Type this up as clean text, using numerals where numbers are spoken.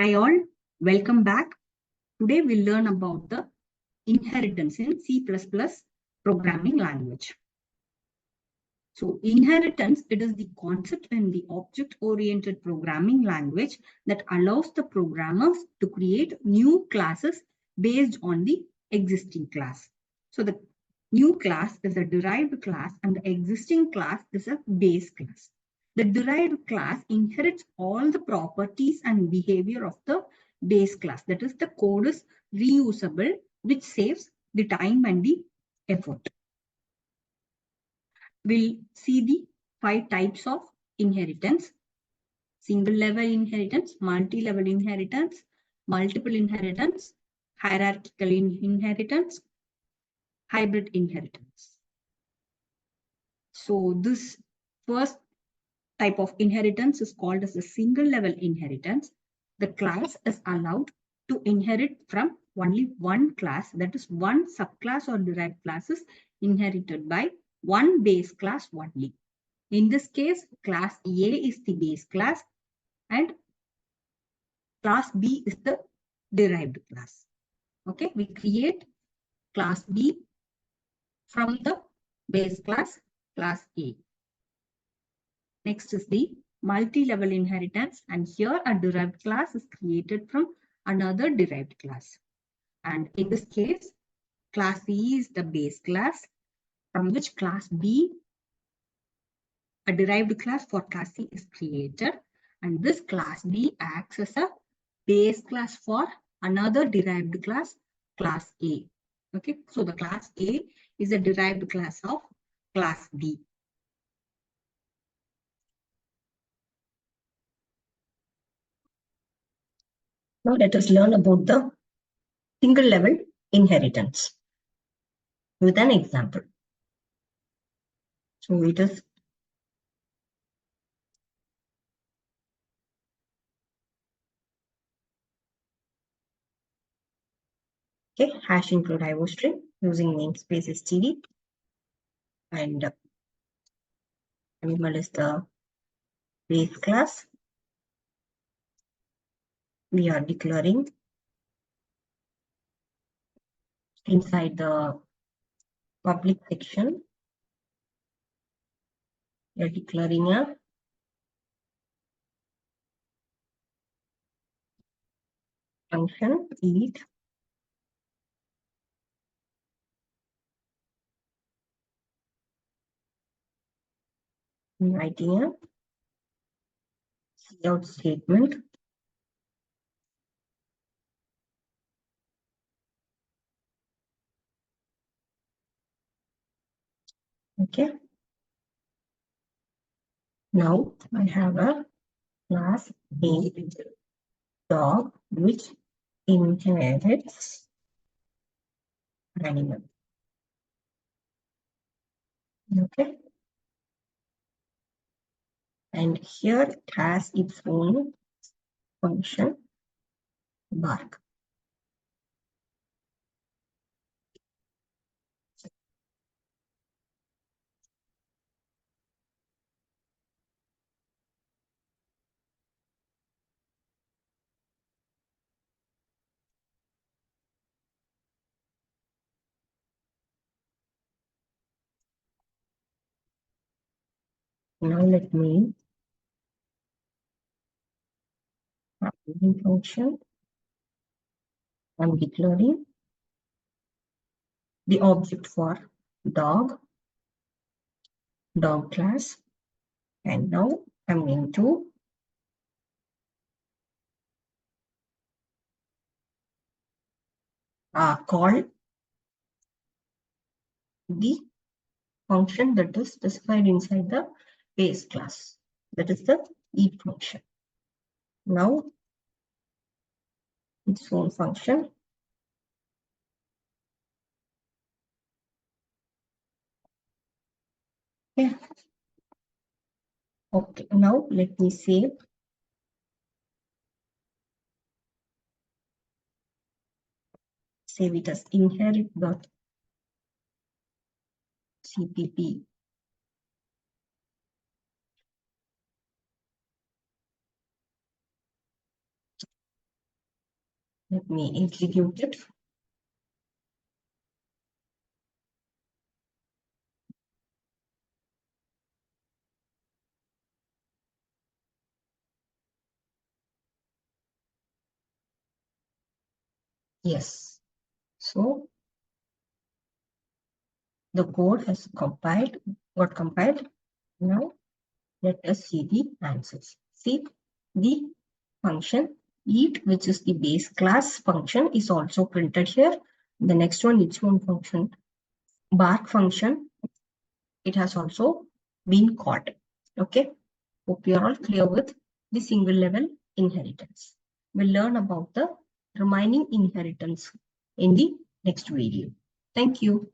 Hi all, welcome back. Today we'll learn about the inheritance in C++ programming language. So inheritance, it is the concept in the object-oriented programming language that allows the programmers to create new classes based on the existing class. So the new class is a derived class and the existing class is a base class. The derived class inherits all the properties and behavior of the base class. That is, the code is reusable, which saves the time and the effort. We'll see the 5 types of inheritance: single level inheritance, multi-level inheritance, multiple inheritance, hierarchical inheritance, hybrid inheritance. So this first type of inheritance is called as a single level inheritance. The class is allowed to inherit from only one class, that is one subclass or derived class is inherited by one base class only. In this case, class A is the base class and class B is the derived class. Okay, we create class B from the base class, class A. Next is the multi-level inheritance, and here a derived class is created from another derived class. And in this case, class E is the base class from which class B, a derived class for class C, is created. And this class B acts as a base class for another derived class, class A. Okay, so the class A is a derived class of class B. Now let us learn about the single level inheritance with an example. So it is okay, hash include IO string using namespace std, and animal is the base class. We are declaring inside the public section, we are declaring a function eat writing a cout statement. Okay. Now I have a class A dog which inherits animal. Okay. And here it has its own function bark. Now let me have the function. I'm declaring the object for dog class, and now I'm going to call the function that is specified inside the base class, that is the eat function. Now its own function. Yeah. Okay, now let me save. Save it as inherit.cpp. Let me execute it. Yes. So the code has got compiled. Now let us see the answers. See, the function eat, which is the base class function, is also printed here. The next one, each one function, bark function, it has also been called. Okay. Hope you are all clear with the single level inheritance. We'll learn about the remaining inheritance in the next video. Thank you.